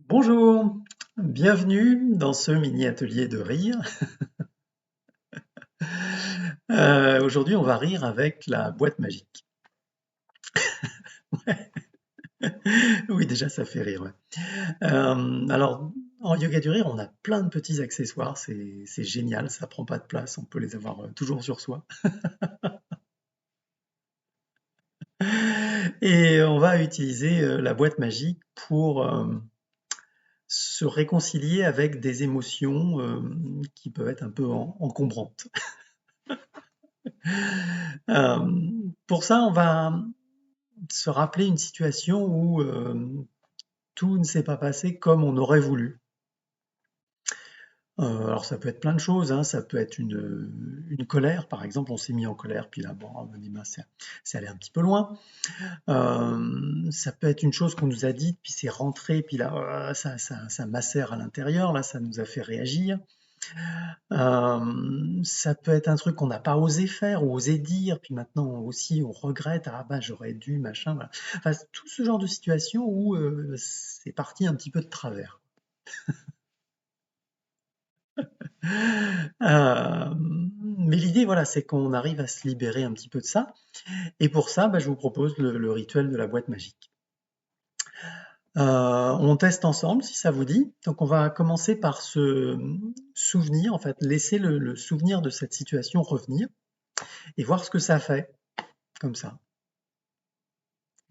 Bonjour, bienvenue dans ce mini atelier de rire. Aujourd'hui, on va rire avec la boîte magique. Oui, déjà, ça fait rire. Ouais. Alors, en yoga du rire, on a plein de petits accessoires. C'est génial, ça prend pas de place. On peut les avoir toujours sur soi. Et on va utiliser la boîte magique pour se réconcilier avec des émotions qui peuvent être un peu encombrantes. Pour ça, on va se rappeler une situation où tout ne s'est pas passé comme on aurait voulu. Alors ça peut être plein de choses, hein, ça peut être une colère, par exemple, on s'est mis en colère, puis là, bon, on me dit, ben, c'est allé un petit peu loin. Ça peut être une chose qu'on nous a dite, puis c'est rentré, puis là, ça macère à l'intérieur, là, ça nous a fait réagir. Ça peut être un truc qu'on n'a pas osé faire ou osé dire, puis maintenant aussi on regrette, ah bah j'aurais dû, machin, voilà. Enfin, tout ce genre de situation où c'est parti un petit peu de travers. Mais l'idée, voilà, c'est qu'on arrive à se libérer un petit peu de ça. Et pour ça, bah, je vous propose le rituel de la boîte magique. On teste ensemble si ça vous dit. Donc on va commencer par se souvenir, en fait, laisser le souvenir de cette situation revenir et voir ce que ça fait, comme ça.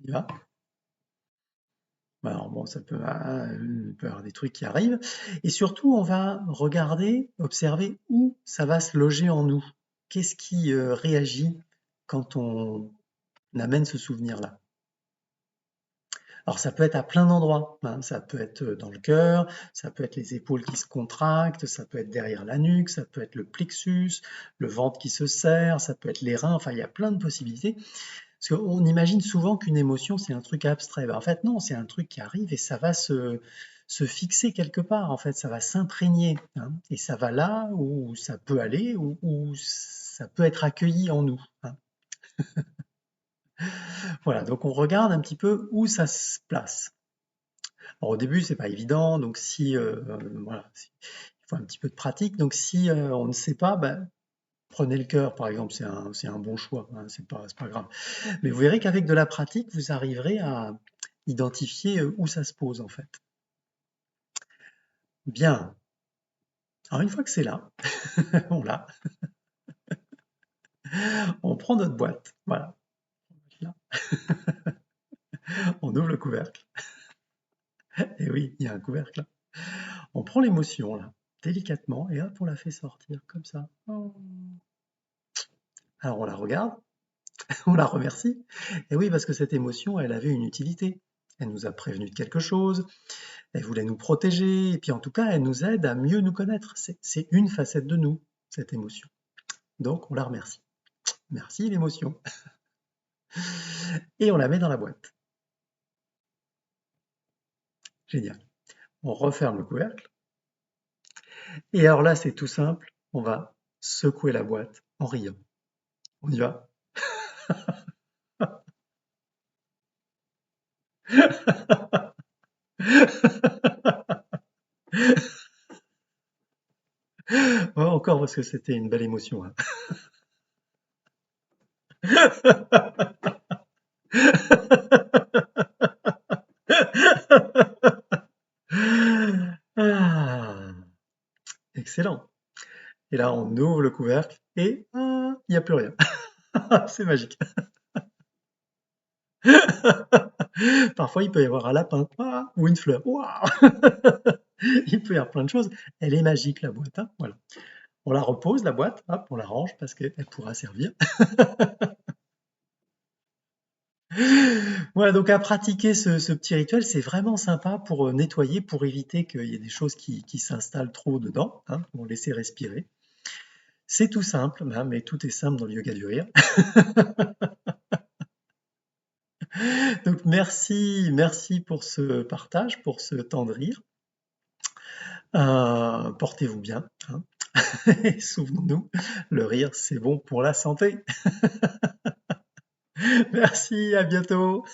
Il va. Bah, alors bon, il peut y avoir des trucs qui arrivent. Et surtout, on va regarder, observer où ça va se loger en nous. Qu'est-ce qui réagit quand on amène ce souvenir-là? Alors ça peut être à plein d'endroits, hein. Ça peut être dans le cœur, ça peut être les épaules qui se contractent, ça peut être derrière la nuque, ça peut être le plexus, le ventre qui se serre, ça peut être les reins, enfin il y a plein de possibilités. Parce qu'on imagine souvent qu'une émotion, c'est un truc abstrait. Ben, en fait, non, c'est un truc qui arrive et ça va se fixer quelque part. En fait, ça va s'imprégner, hein, et ça va là où ça peut aller, où ça peut être accueilli en nous, hein. Voilà, donc on regarde un petit peu où ça se place. Alors, au début, c'est pas évident, donc si voilà, il faut un petit peu de pratique. Donc si on ne sait pas, ben, prenez le cœur, par exemple, c'est un bon choix, hein, c'est pas grave. Mais vous verrez qu'avec de la pratique, vous arriverez à identifier où ça se pose en fait. Bien. Alors une fois que c'est là, on l'a, on prend notre boîte. Voilà. Là, on ouvre le couvercle. Et oui, il y a un couvercle là. On prend l'émotion là, délicatement, et hop, on la fait sortir comme ça. Alors on la regarde, on la remercie. Et oui, parce que cette émotion, elle avait une utilité. Elle nous a prévenu de quelque chose, elle voulait nous protéger, et puis en tout cas, elle nous aide à mieux nous connaître. C'est une facette de nous, cette émotion. Donc on la remercie. Merci l'émotion. Et on la met dans la boîte. Génial. On referme le couvercle. Et alors là, c'est tout simple. On va secouer la boîte en riant. On y va. Ouais, encore parce que c'était une belle émotion, hein. Ah, excellent. Et là, on ouvre le couvercle et il n'y a plus rien. C'est magique. Parfois, il peut y avoir un lapin, ou une fleur. Waouh. Il peut y avoir plein de choses. Elle est magique, la boîte, hein, voilà. On la repose, la boîte, hop, on la range parce qu'elle pourra servir. Voilà, donc à pratiquer ce petit rituel, c'est vraiment sympa pour nettoyer, pour éviter qu'il y ait des choses qui s'installent trop dedans, hein, pour laisser respirer. C'est tout simple, hein, mais tout est simple dans le yoga du rire. Donc merci pour ce partage, pour ce temps de rire. Portez-vous bien, hein. Et souvenons-nous, le rire, c'est bon pour la santé. Merci, à bientôt.